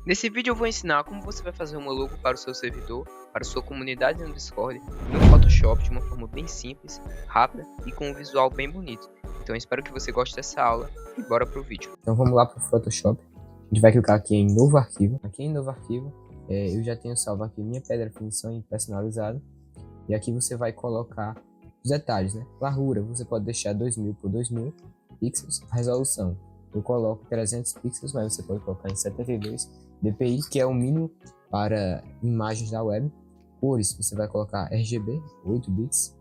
Nesse vídeo eu vou ensinar como você vai fazer uma logo para o seu servidor, para sua comunidade no Discord, no Photoshop de uma forma bem simples, rápida e com um visual bem bonito. Então eu espero que você goste dessa aula e bora pro vídeo. Então vamos lá para o Photoshop. A gente vai clicar aqui em novo arquivo. Aqui em novo arquivo, eu já tenho salvo aqui minha pedra definição personalizada. E aqui você vai colocar os detalhes, né? Largura, você pode deixar 2000 por 2000 pixels. A resolução, eu coloco 300 pixels, mas você pode colocar em 72 dpi, que é o mínimo para imagens da web. Cores, você vai colocar RGB, 8 bits.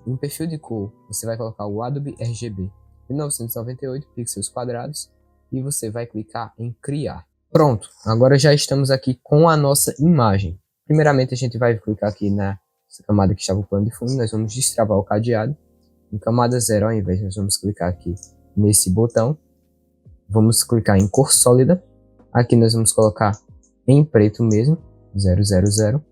No perfil de cor, você vai colocar o Adobe RGB 1998 pixels quadrados e você vai clicar em criar. Pronto, agora já estamos aqui com a nossa imagem. Primeiramente a gente vai clicar aqui na camada que estava o plano de fundo, nós vamos destravar o cadeado. Em camada 0, ao invés, nós vamos clicar aqui nesse botão. Vamos clicar em cor sólida. Aqui nós vamos colocar em preto mesmo, 000.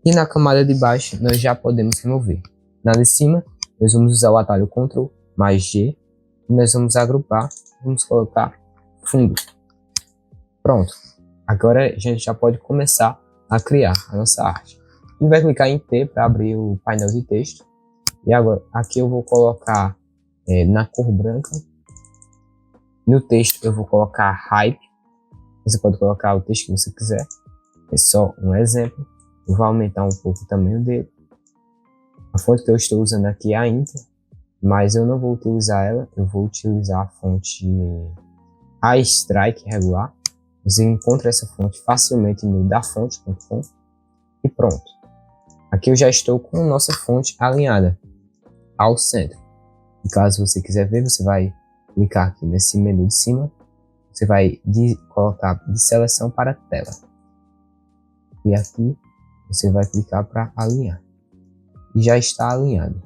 E na camada de baixo nós já podemos remover. Na de cima, nós vamos usar o atalho Ctrl mais G. E nós vamos agrupar, vamos colocar fundo. Pronto. Agora a gente já pode começar a criar a nossa arte. A gente vai clicar em T para abrir o painel de texto. E agora aqui eu vou colocar na cor branca. No texto eu vou colocar hype. Você pode colocar o texto que você quiser. É só um exemplo. Eu vou aumentar um pouco o tamanho dele. A fonte que eu estou usando aqui é a Inter, mas eu não vou utilizar ela. Eu vou utilizar a fonte iStrike regular. Você encontra essa fonte facilmente no dafonte.com. E pronto. Aqui eu já estou com a nossa fonte alinhada ao centro. E caso você quiser ver, você vai clicar aqui nesse menu de cima. Você vai colocar de seleção para tela. E aqui você vai clicar para alinhar. E já está alinhado.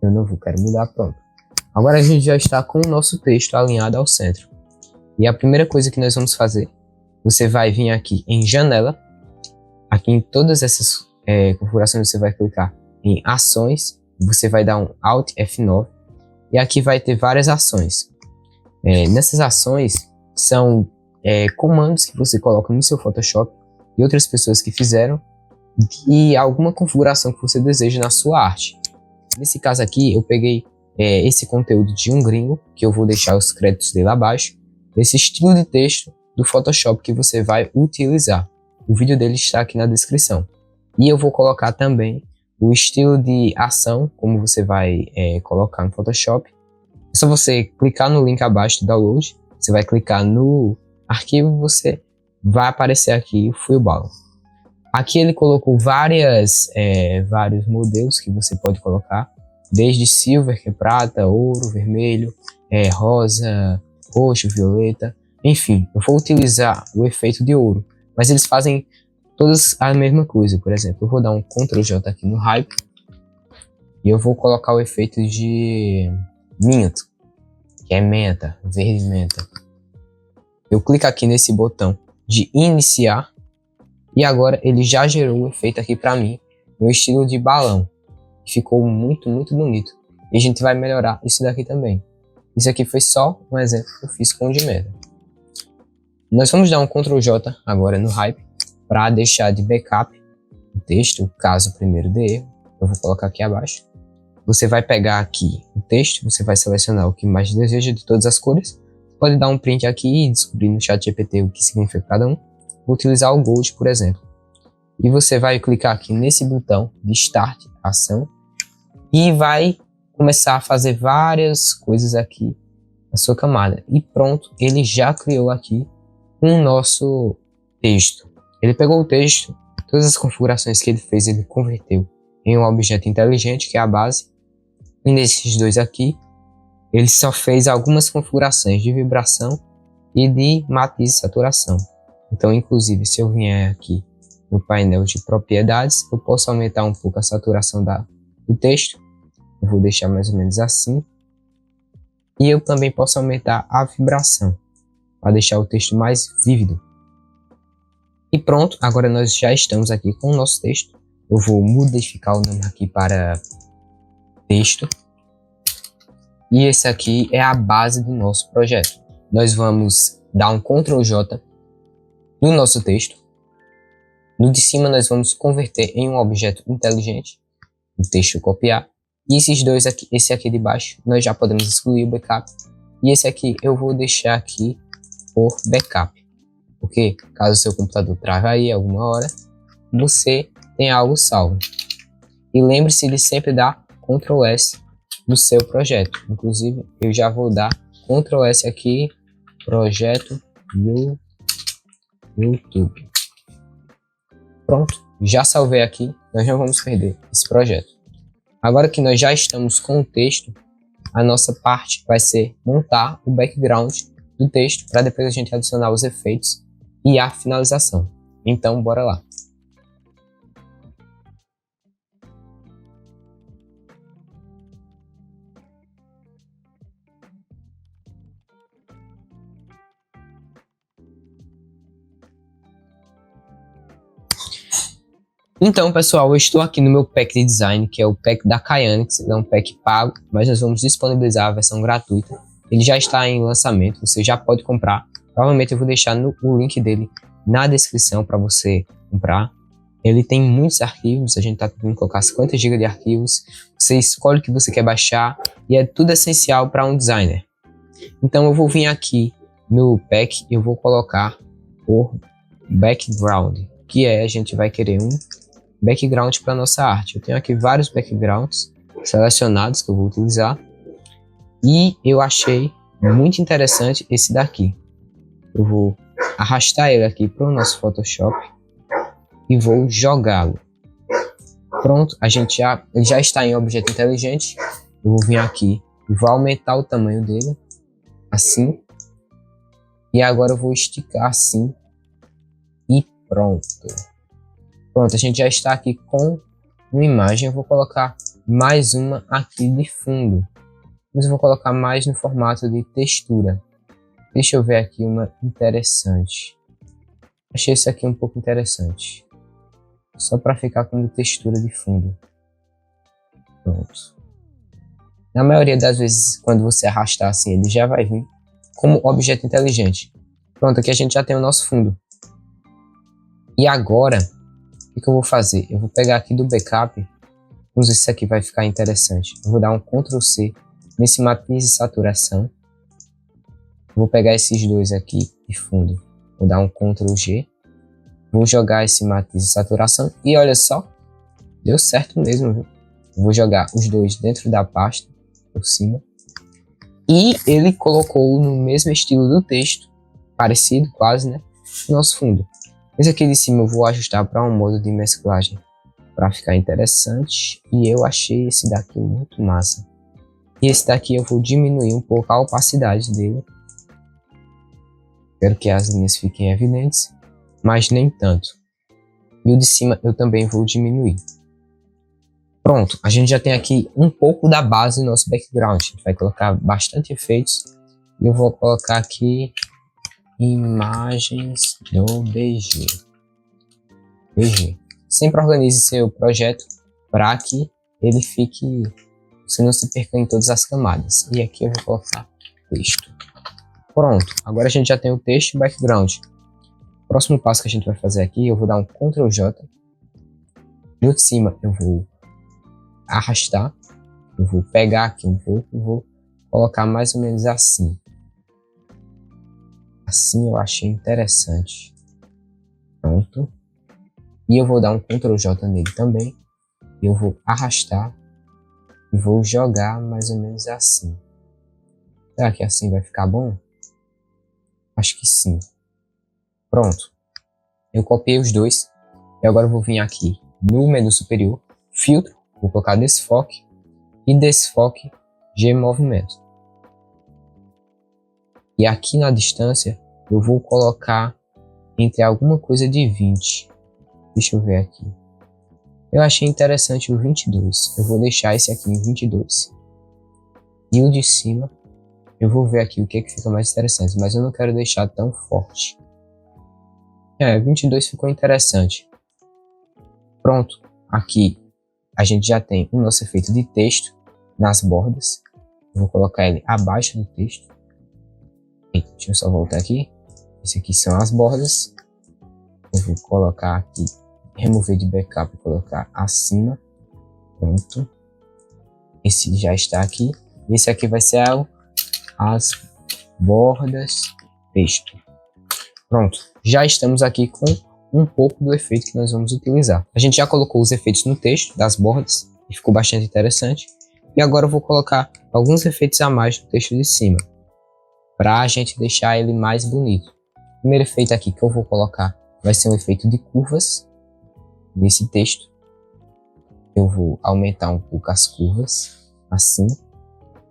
Eu não quero mudar, pronto. Agora a gente já está com o nosso texto alinhado ao centro. E a primeira coisa que nós vamos fazer, você vai vir aqui em janela. Aqui em todas essas configurações você vai clicar em ações. Você vai dar um Alt F9. E aqui vai ter várias ações. Nessas ações são comandos que você coloca no seu Photoshop e outras pessoas que fizeram de alguma configuração que você deseja na sua arte. Nesse caso aqui eu peguei esse conteúdo de um gringo, que eu vou deixar os créditos dele abaixo, esse estilo de texto do Photoshop que você vai utilizar. O vídeo dele está aqui na descrição. E eu vou colocar também o estilo de ação, como você vai colocar no Photoshop. É só você clicar no link abaixo de download, você vai clicar no arquivo e você vai aparecer aqui o Fill. Aqui ele colocou vários modelos que você pode colocar, desde silver, que é prata, ouro, vermelho, rosa, roxo, violeta, enfim. Eu vou utilizar o efeito de ouro, mas eles fazem todas a mesma coisa. Por exemplo, eu vou dar um Ctrl J aqui no Hype e eu vou colocar o efeito de Mint, que é menta, verde menta. Eu clico aqui nesse botão de iniciar e agora ele já gerou o efeito aqui para mim no estilo de balão. Ficou muito, muito bonito. E a gente vai melhorar isso daqui também. Isso aqui foi só um exemplo que eu fiz com o de meta. Nós vamos dar um Ctrl J agora no Hype para deixar de backup o texto, caso o primeiro dê erro. Eu vou colocar aqui abaixo. Você vai pegar aqui o texto, você vai selecionar o que mais deseja de todas as cores. Pode dar um print aqui e descobrir no ChatGPT o que significa cada um. Vou utilizar o Gold, por exemplo. E você vai clicar aqui nesse botão de Start Ação e vai começar a fazer várias coisas aqui na sua camada. E pronto, ele já criou aqui o nosso texto. Ele pegou o texto, todas as configurações que ele fez, ele converteu em um objeto inteligente, que é a base. E nesses dois aqui, ele só fez algumas configurações de vibração e de matiz e saturação. Então, inclusive, se eu vier aqui no painel de propriedades, eu posso aumentar um pouco a saturação do texto. Eu vou deixar mais ou menos assim. E eu também posso aumentar a vibração, para deixar o texto mais vívido. E pronto, agora nós já estamos aqui com o nosso texto. Eu vou modificar o nome aqui para texto. E esse aqui é a base do nosso projeto. Nós vamos dar um Ctrl J no nosso texto. No de cima nós vamos converter em um objeto inteligente, o texto copiar. E esses dois aqui, esse aqui de baixo, nós já podemos excluir o backup. E esse aqui eu vou deixar aqui por backup. Porque caso o seu computador trave aí alguma hora, você tem algo salvo. E lembre-se de sempre dar Ctrl S no seu projeto. Inclusive, eu já vou dar Ctrl S aqui, projeto YouTube. Pronto, já salvei aqui, nós não vamos perder esse projeto. Agora que nós já estamos com o texto, a nossa parte vai ser montar o background do texto para depois a gente adicionar os efeitos e a finalização. Então, bora lá. Então, pessoal, eu estou aqui no meu pack de design, que é o pack da Kyanix. É um pack pago, mas nós vamos disponibilizar a versão gratuita. Ele já está em lançamento, você já pode comprar. Provavelmente eu vou deixar o link dele na descrição para você comprar. Ele tem muitos arquivos, a gente está tentando colocar 50 GB de arquivos. Você escolhe o que você quer baixar e é tudo essencial para um designer. Então eu vou vir aqui no pack e eu vou colocar o background, que é a gente vai querer um background para nossa arte. Eu tenho aqui vários backgrounds selecionados que eu vou utilizar e eu achei muito interessante esse daqui. Eu vou arrastar ele aqui para o nosso Photoshop e vou jogá-lo. Pronto, ele já está em objeto inteligente. Eu vou vir aqui e vou aumentar o tamanho dele, assim. E agora eu vou esticar assim e pronto. Pronto, a gente já está aqui com uma imagem. Eu vou colocar mais uma aqui de fundo, mas eu vou colocar mais no formato de textura. Deixa eu ver aqui uma interessante. Achei esse aqui um pouco interessante, só para ficar com textura de fundo. Pronto. Na maioria das vezes, quando você arrastar assim, ele já vai vir como objeto inteligente. Pronto, aqui a gente já tem o nosso fundo. E agora, o que eu vou fazer? Eu vou pegar aqui do backup. Vamos ver se isso aqui vai ficar interessante. Eu vou dar um Ctrl C nesse matiz e saturação. Vou pegar esses dois aqui de fundo. Vou dar um Ctrl G. Vou jogar esse matiz e saturação. E olha só, deu certo mesmo, viu? Vou jogar os dois dentro da pasta, por cima. E ele colocou no mesmo estilo do texto, parecido quase, né? O nosso fundo. Esse aqui de cima eu vou ajustar para um modo de mesclagem, para ficar interessante. E eu achei esse daqui muito massa. E esse daqui eu vou diminuir um pouco a opacidade dele. Quero que as linhas fiquem evidentes, mas nem tanto. E o de cima eu também vou diminuir. Pronto, a gente já tem aqui um pouco da base do nosso background. A gente vai colocar bastante efeitos. E eu vou colocar aqui imagens do BG. Sempre organize seu projeto para que ele fique, você não se perca em todas as camadas. E aqui eu vou colocar texto. Pronto, agora a gente já tem o texto e background. O próximo passo que a gente vai fazer aqui, eu vou dar um Ctrl J. No de cima eu vou arrastar. Eu vou pegar aqui um pouco e vou colocar mais ou menos assim. Assim eu achei interessante. Pronto. E eu vou dar um Ctrl J nele também. Eu vou arrastar e vou jogar mais ou menos assim. Será que assim vai ficar bom? Acho que sim. Pronto. Eu copiei os dois. E agora eu vou vir aqui no menu superior, filtro, vou colocar desfoque e desfoque G movimento. E aqui na distância eu vou colocar entre alguma coisa de 20. Deixa eu ver aqui. Eu achei interessante o 22. Eu vou deixar esse aqui em 22. E o de cima eu vou ver aqui o que fica mais interessante, mas eu não quero deixar tão forte. 22 ficou interessante. Pronto, aqui a gente já tem o nosso efeito de texto nas bordas. Eu vou colocar ele abaixo do texto. Eita, deixa eu só voltar aqui. Esse aqui são as bordas. Eu vou colocar aqui, remover de backup e colocar acima. Pronto. Esse já está aqui. Esse aqui vai ser as bordas texto. Pronto. Já estamos aqui com um pouco do efeito que nós vamos utilizar. A gente já colocou os efeitos no texto das bordas e ficou bastante interessante. E agora eu vou colocar alguns efeitos a mais no texto de cima, para a gente deixar ele mais bonito. O primeiro efeito aqui que eu vou colocar vai ser um efeito de curvas nesse texto. Eu vou aumentar um pouco as curvas, assim,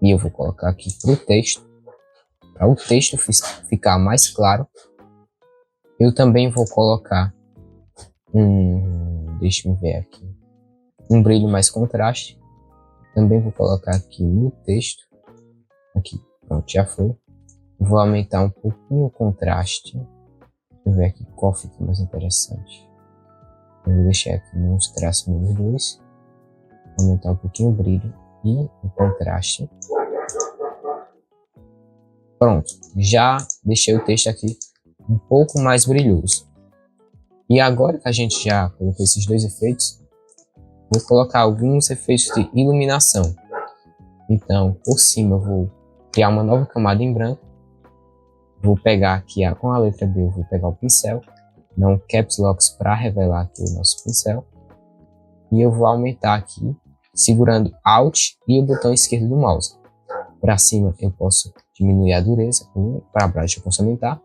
e eu vou colocar aqui para o texto ficar mais claro. Eu também vou colocar deixa eu ver aqui, um brilho mais contraste. Também vou colocar aqui no texto, aqui, pronto, já foi. Vou aumentar um pouquinho o contraste. Deixa eu ver aqui qual fica mais interessante. Eu vou deixar aqui nos traços -2. Aumentar um pouquinho o brilho e o contraste. Pronto, já deixei o texto aqui um pouco mais brilhoso. E agora que a gente já colocou esses dois efeitos, vou colocar alguns efeitos de iluminação. Então, por cima eu vou criar uma nova camada em branco. Vou pegar aqui com a letra B, eu vou pegar o pincel, dar um caps lock para revelar aqui o nosso pincel. E eu vou aumentar aqui, segurando Alt e o botão esquerdo do mouse. Para cima eu posso diminuir a dureza, para baixo eu posso aumentar.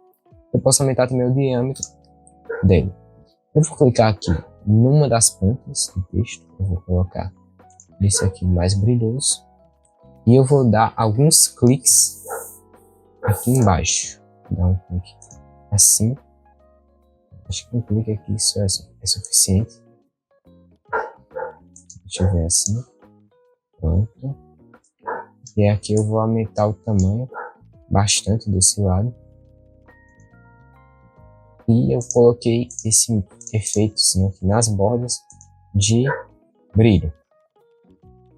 Eu posso aumentar também o diâmetro dele. Eu vou clicar aqui numa das pontas do texto, eu vou colocar esse aqui mais brilhoso. E eu vou dar alguns cliques aqui embaixo. Vou dar um clique assim. Acho que um clique aqui só é suficiente. Deixa eu ver assim. Pronto. E aqui eu vou aumentar o tamanho bastante desse lado. E eu coloquei esse efeitozinho aqui nas bordas de brilho.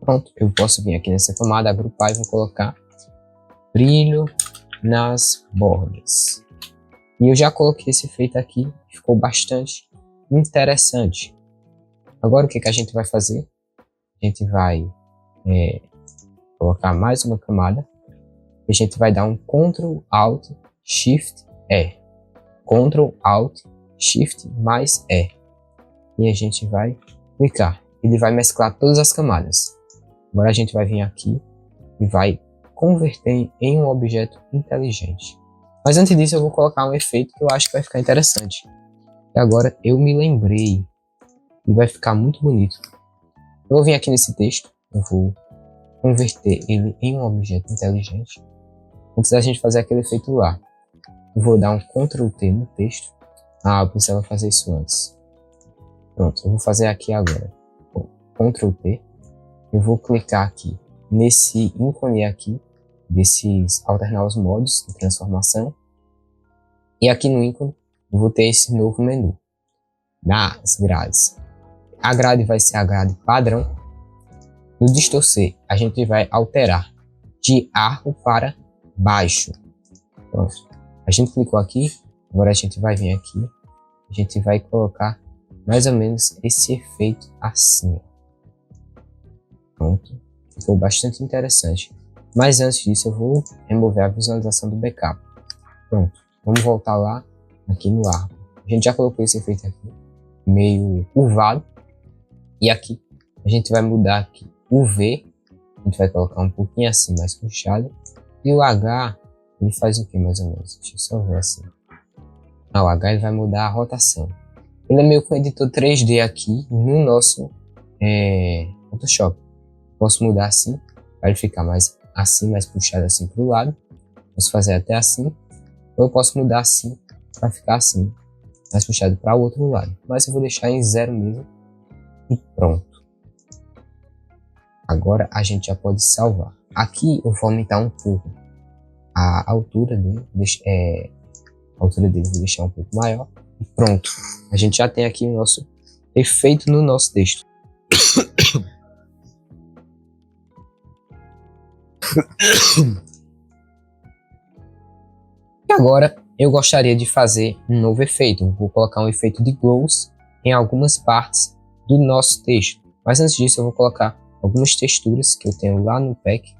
Pronto, eu posso vir aqui nessa camada, agrupar e vou colocar brilho nas bordas. E eu já coloquei esse efeito aqui, ficou bastante interessante. Agora o que a gente vai fazer? A gente vai colocar mais uma camada. E a gente vai dar um Ctrl Alt Shift E. Ctrl Alt Shift mais E. E a gente vai clicar. Ele vai mesclar todas as camadas. Agora a gente vai vir aqui e vai converter em um objeto inteligente. Mas antes disso eu vou colocar um efeito que eu acho que vai ficar interessante. E agora eu me lembrei. E vai ficar muito bonito. Eu vou vir aqui nesse texto. Eu vou converter ele em um objeto inteligente. Antes da gente fazer aquele efeito lá. Eu vou dar um Ctrl T no texto. Eu precisava fazer isso antes. Pronto, eu vou fazer aqui agora. Ctrl T. Eu vou clicar aqui nesse ícone aqui, alternar os modos de transformação. E aqui no ícone eu vou ter esse novo menu das grades. A grade vai ser a grade padrão. No distorcer a gente vai alterar de arco para baixo. Pronto. A gente clicou aqui, agora a gente vai vir aqui, a gente vai colocar mais ou menos esse efeito assim. Pronto, ficou bastante interessante. Mas antes disso eu vou remover a visualização do backup. Pronto, vamos voltar lá, aqui no arco. A gente já colocou esse efeito aqui, meio curvado. E aqui a gente vai mudar aqui o V, a gente vai colocar um pouquinho assim, mais puxado. E o H, ele faz o que mais ou menos? Deixa eu só ver assim. O H ele vai mudar a rotação. Ele é meio que um editor 3D aqui no nosso Photoshop. Posso mudar assim, para ele ficar mais assim, mais puxado assim para o lado. Posso fazer até assim. Ou eu posso mudar assim, para ficar assim, mais puxado para o outro lado. Mas eu vou deixar em 0 mesmo. E pronto. Agora a gente já pode salvar. Aqui eu vou aumentar um pouco a altura dele. A altura dele vou deixar um pouco maior. E pronto. A gente já tem aqui o nosso efeito no nosso texto. E agora eu gostaria de fazer um novo efeito. Vou colocar um efeito de glows em algumas partes do nosso texto. Mas antes disso eu vou colocar algumas texturas que eu tenho lá no pack.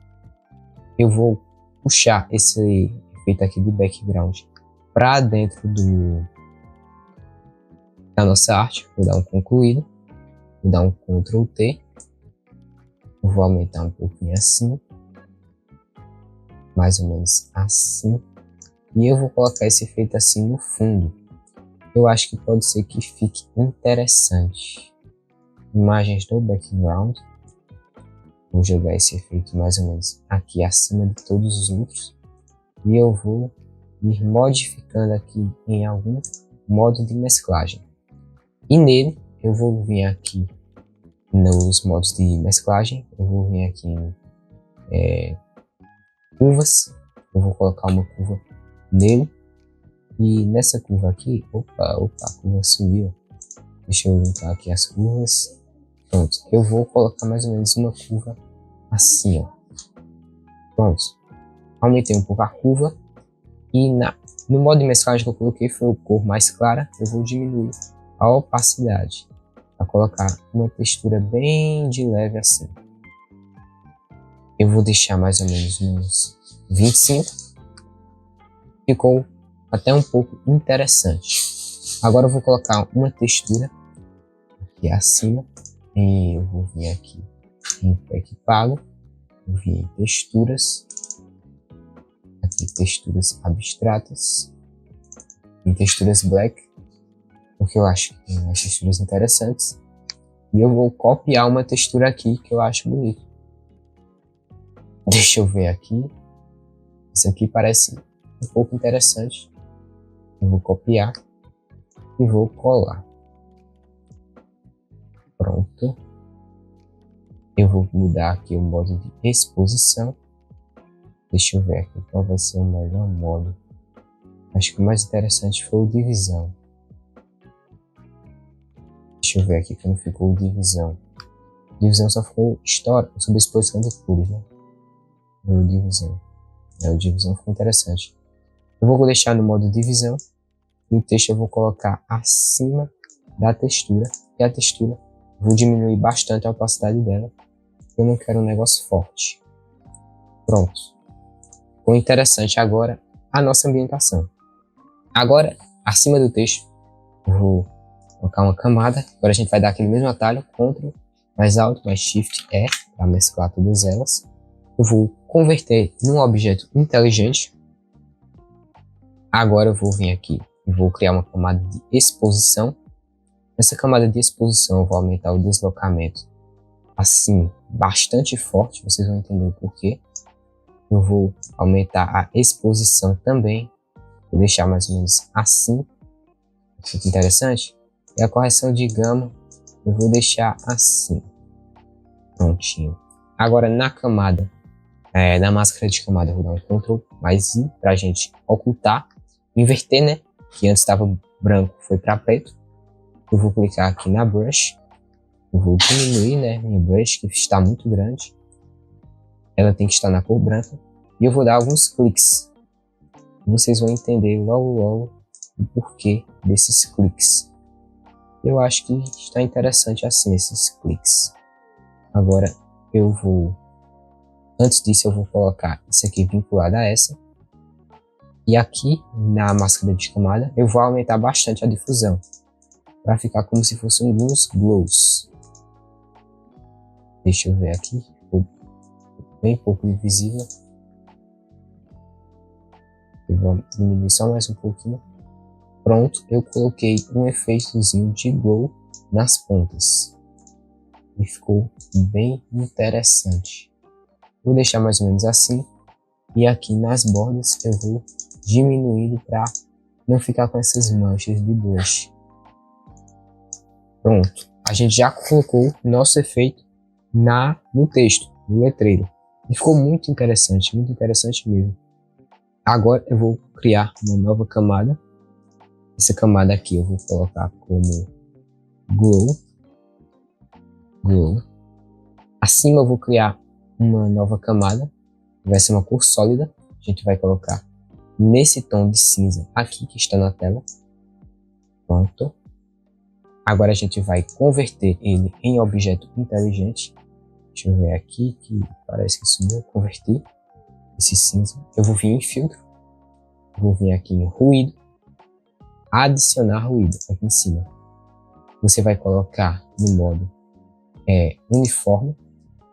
Eu vou puxar esse efeito aqui de background para dentro da nossa arte. Vou dar um concluído, vou dar um Ctrl T, vou aumentar um pouquinho assim, mais ou menos assim, e eu vou colocar esse efeito assim no fundo. Eu acho que pode ser que fique interessante. Imagens do background, vou jogar esse efeito mais ou menos aqui acima de todos os outros, e eu vou ir modificando aqui em algum modo de mesclagem. E nele eu vou vir aqui nos modos de mesclagem, eu vou vir aqui em curvas, eu vou colocar uma curva nele, e nessa curva aqui, opa, a curva subiu, deixa eu limpar aqui as curvas, pronto, eu vou colocar mais ou menos uma curva assim, ó, pronto, aumentei um pouco a curva, e no modo de mesclagem que eu coloquei foi a cor mais clara, eu vou diminuir a opacidade, para colocar uma textura bem de leve assim. Eu vou deixar mais ou menos uns 25. Ficou até um pouco interessante. Agora eu vou colocar uma textura aqui acima. E eu vou vir aqui em pack pago. Vou vir em texturas. Aqui texturas abstratas. Em texturas black. Porque eu acho que tem umas texturas interessantes. E eu vou copiar uma textura aqui que eu acho bonita. Deixa eu ver aqui. Isso aqui parece um pouco interessante. Eu vou copiar e vou colar. Pronto. Eu vou mudar aqui o modo de exposição. Deixa eu ver aqui qual vai ser o melhor modo. Acho que o mais interessante foi o divisão. Deixa eu ver aqui como ficou o divisão. Divisão só ficou história, sobre exposição de cores, né? O divisão. O divisão ficou interessante. Eu vou deixar no modo divisão. E o texto eu vou colocar acima da textura. E a textura, vou diminuir bastante a opacidade dela. Eu não quero um negócio forte. Pronto. Ficou interessante agora a nossa ambientação. Agora, acima do texto, eu vou colocar uma camada. Agora a gente vai dar aquele mesmo atalho, Ctrl, mais alto, mais Shift E, para mesclar todas elas. Eu vou converter num objeto inteligente. Agora eu vou vir aqui e vou criar uma camada de exposição. Nessa camada de exposição eu vou aumentar o deslocamento assim, bastante forte, vocês vão entender o porquê. Eu vou aumentar a exposição também, vou deixar mais ou menos assim, fica interessante. E a correção de gama eu vou deixar assim, prontinho. Agora na camada, na máscara de camada eu vou dar um Ctrl mais I para a gente ocultar, inverter, né? Que antes estava branco, foi para preto. Eu vou clicar aqui na brush, eu vou diminuir, né, minha brush que está muito grande. Ela tem que estar na cor branca e eu vou dar alguns cliques. Vocês vão entender logo o porquê desses cliques. Eu acho que está interessante assim esses cliques. Agora eu vou, antes disso eu vou colocar isso aqui vinculado a essa. E aqui na máscara de camada eu vou aumentar bastante a difusão, para ficar como se fossem alguns glows. Deixa eu ver aqui, ficou bem pouco visível. Eu vou diminuir só mais um pouquinho. Pronto, eu coloquei um efeitozinho de glow nas pontas. E ficou bem interessante. Vou deixar mais ou menos assim. E aqui nas bordas eu vou diminuindo para não ficar com essas manchas de blush. Pronto, a gente já colocou nosso efeito no texto, no letreiro. E ficou muito interessante mesmo. Agora eu vou criar uma nova camada. Essa camada aqui eu vou colocar como glow. Acima eu vou criar uma nova camada. Vai ser uma cor sólida. A gente vai colocar nesse tom de cinza aqui que está na tela. Pronto. Agora a gente vai converter ele em objeto inteligente. Deixa eu ver aqui que parece que subiu. Converter esse cinza. Eu vou vir em filtro. Vou vir aqui em ruído. Adicionar ruído aqui em cima. Você vai colocar no modo uniforme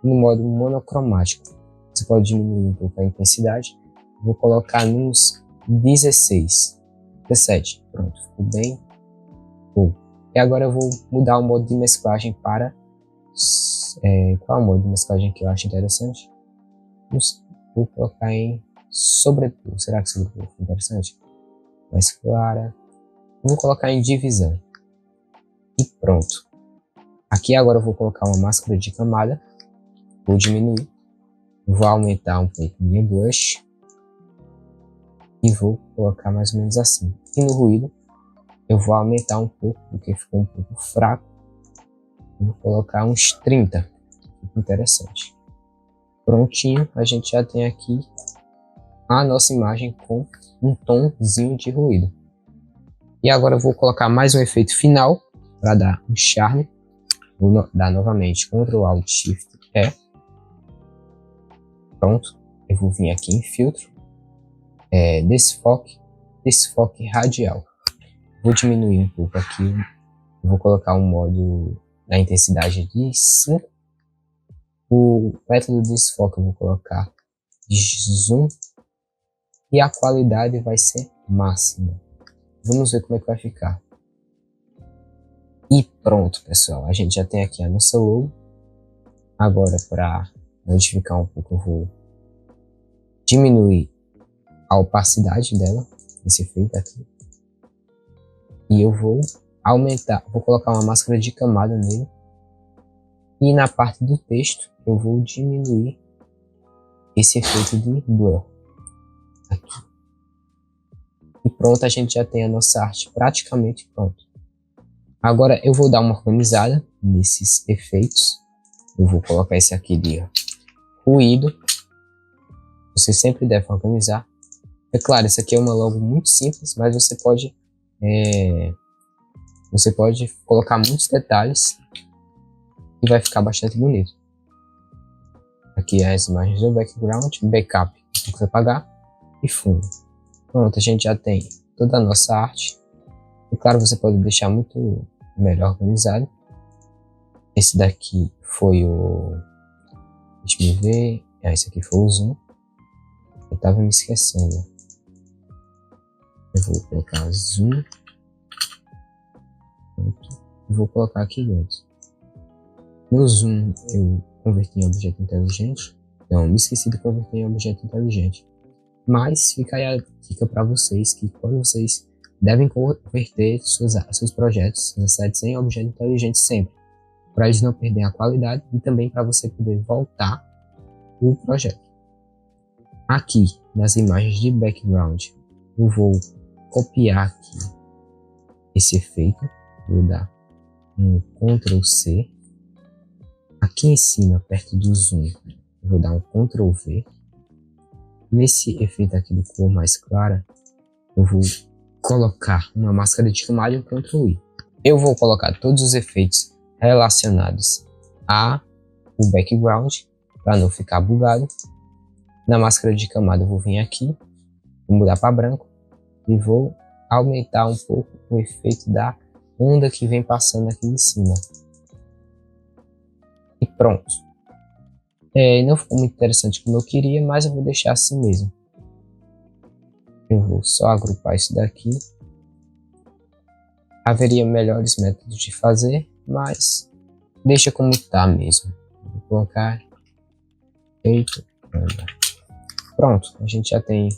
e no modo monocromático. Você pode diminuir um pouco a intensidade. Vou colocar nos 16, 17. Pronto, ficou bem bom. E agora eu vou mudar o modo de mesclagem para... qual é o modo de mesclagem que eu acho interessante? Vou colocar em sobrepor. Será que sobrepor é interessante? Mais clara. Vou colocar em divisão. E pronto. Aqui agora eu vou colocar uma máscara de camada. Vou diminuir. Vou aumentar um pouco minha brush. E vou colocar mais ou menos assim. E no ruído eu vou aumentar um pouco, porque ficou um pouco fraco. Vou colocar uns 30. Fica interessante. Prontinho, a gente já tem aqui a nossa imagem com um tomzinho de ruído. E agora eu vou colocar mais um efeito final para dar um charme. Vou dar novamente Ctrl Alt Shift E. Pronto. Eu vou vir aqui em filtro. Desfoque radial. Vou diminuir um pouco aqui. Vou colocar um modo da intensidade de 5. O método de desfoque eu vou colocar de zoom. E a qualidade vai ser máxima. Vamos ver como é que vai ficar. E pronto, pessoal. A gente já tem aqui a nossa logo. Agora, para modificar um pouco, eu vou diminuir a opacidade dela, esse efeito aqui. E eu vou aumentar, vou colocar uma máscara de camada nele. E na parte do texto, eu vou diminuir esse efeito de blur. Aqui. E pronto, a gente já tem a nossa arte praticamente pronta. Agora eu vou dar uma organizada nesses efeitos. Eu vou colocar esse aqui de ruído. Você sempre deve organizar. É claro, esse aqui é uma logo muito simples, mas você pode colocar muitos detalhes e vai ficar bastante bonito. Aqui as imagens do background, backup, tem que apagar e fundo. Pronto, a gente já tem toda a nossa arte. E claro, você pode deixar muito melhor organizado. Esse daqui foi o... Deixa eu ver. Esse aqui foi o zoom. Eu tava me esquecendo. Eu vou colocar zoom. Pronto. Eu vou colocar aqui dentro. No zoom eu converti em objeto inteligente. Não, me esqueci de converter em objeto inteligente. Mas fica aí a dica para vocês que quando vocês devem converter seus projetos, seus assets em objeto inteligente sempre. Para eles não perderem a qualidade e também para você poder voltar o projeto. Aqui nas imagens de background eu vou copiar aqui esse efeito. Vou dar um Ctrl C. Aqui em cima, perto do zoom, eu vou dar um Ctrl V. Nesse efeito aqui do cor mais clara, eu vou colocar uma máscara de camada e um Ctrl I. Eu vou colocar todos os efeitos relacionados ao background, para não ficar bugado. Na máscara de camada eu vou vir aqui, vou mudar para branco e vou aumentar um pouco o efeito da onda que vem passando aqui em cima. E pronto. Não ficou muito interessante como eu queria, mas eu vou deixar assim mesmo. Eu vou só agrupar isso daqui. Haveria melhores métodos de fazer, mas deixa como está mesmo. Vou colocar feito. Pronto, a gente já tem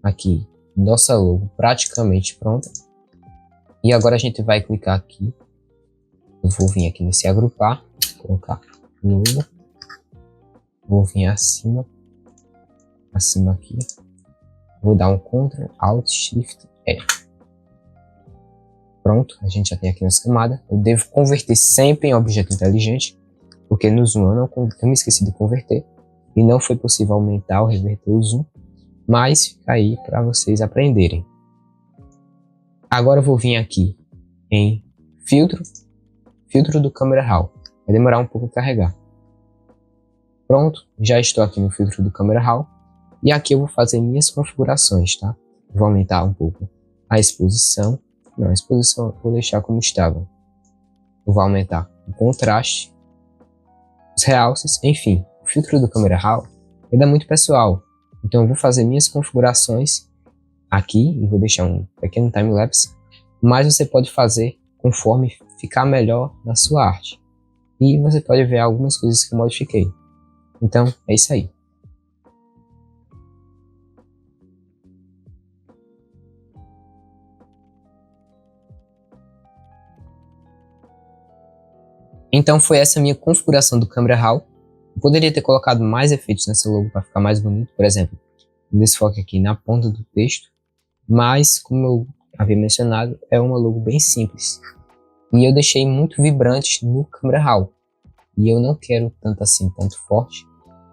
aqui nossa logo praticamente pronta. E agora a gente vai clicar aqui. Eu vou vir aqui nesse agrupar, colocar logo. Vou vir acima aqui. Vou dar um Ctrl Alt Shift E. Pronto, a gente já tem aqui nossa camada. Eu devo converter sempre em objeto inteligente, porque no zoom eu me esqueci de converter e não foi possível aumentar ou reverter o zoom. mas fica aí para vocês aprenderem. Agora eu vou vir aqui em filtro do Camera Raw. Vai demorar um pouco a carregar. Pronto, já estou aqui no filtro do Camera Raw. E aqui eu vou fazer minhas configurações, tá? Vou aumentar um pouco a exposição. Não, a exposição eu vou deixar como estava. Eu vou aumentar o contraste, os realces, enfim. O filtro do Camera Raw é muito pessoal. Então eu vou fazer minhas configurações aqui e vou deixar um pequeno time-lapse. Mas você pode fazer conforme ficar melhor na sua arte. E você pode ver algumas coisas que eu modifiquei. Então é isso aí. Então foi essa minha configuração do Camera Raw. Eu poderia ter colocado mais efeitos nessa logo para ficar mais bonito, por exemplo, um desfoque aqui na ponta do texto, mas como eu havia mencionado, é uma logo bem simples. E eu deixei muito vibrante no Camera Raw, e eu não quero tanto assim, tanto forte.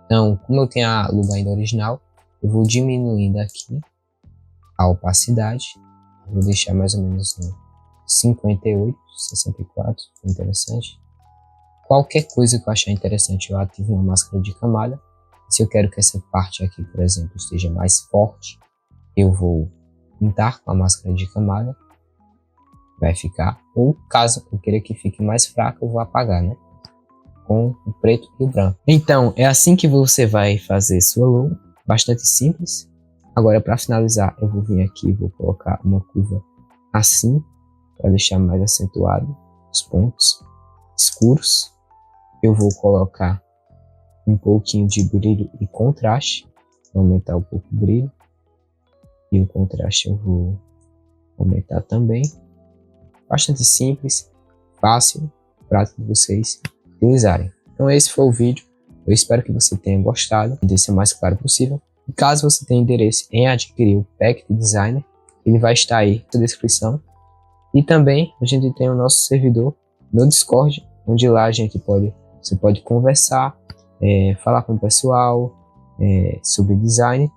Então, como eu tenho a logo ainda original, eu vou diminuindo aqui a opacidade, vou deixar mais ou menos no 58, 64, interessante. Qualquer coisa que eu achar interessante, eu ativo uma máscara de camada. Se eu quero que essa parte aqui, por exemplo, esteja mais forte, eu vou pintar com a máscara de camada. Vai ficar. Ou caso eu queira que fique mais fraco, eu vou apagar, né? Com o preto e o branco. Então, é assim que você vai fazer sua logo. Bastante simples. Agora, para finalizar, eu vou vir aqui e vou colocar uma curva assim, para deixar mais acentuado os pontos escuros. Eu vou colocar um pouquinho de brilho e contraste, vou aumentar um pouco o brilho, e o contraste eu vou aumentar também. Bastante simples, fácil, prático de vocês utilizarem. Então esse foi o vídeo, eu espero que você tenha gostado, de ser o mais claro possível. E caso você tenha interesse em adquirir o Pack Designer, ele vai estar aí na descrição. E também a gente tem o nosso servidor no Discord, onde lá você pode conversar, falar com o pessoal sobre design,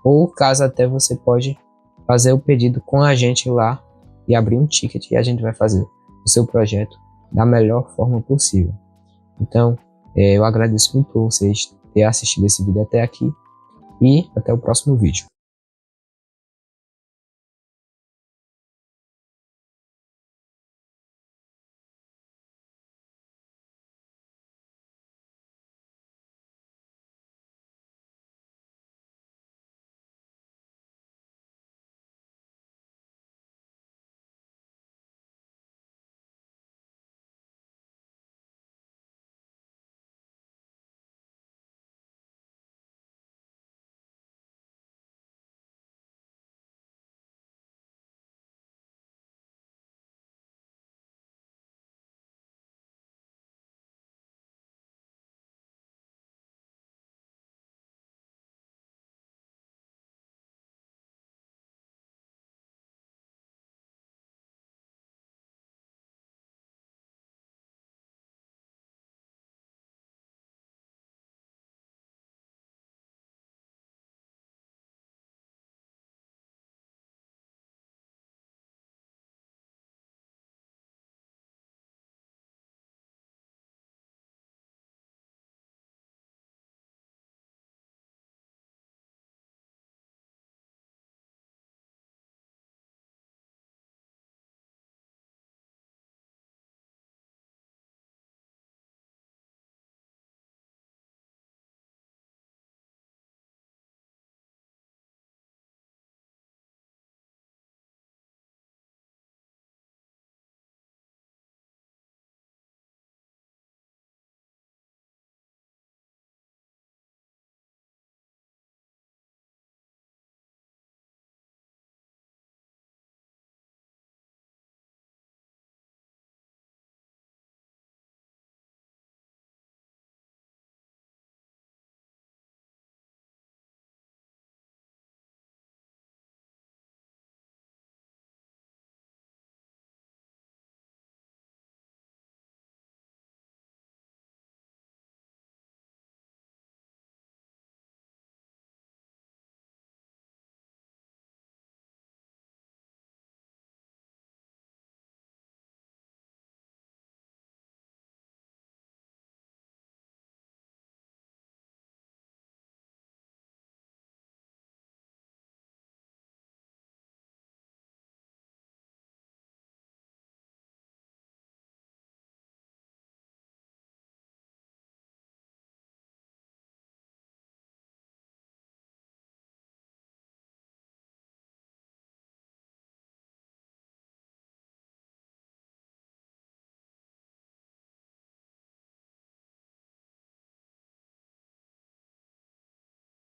ou caso até você pode fazer o pedido com a gente lá e abrir um ticket e a gente vai fazer o seu projeto da melhor forma possível. Então, eu agradeço muito por vocês terem assistido esse vídeo até aqui e até o próximo vídeo.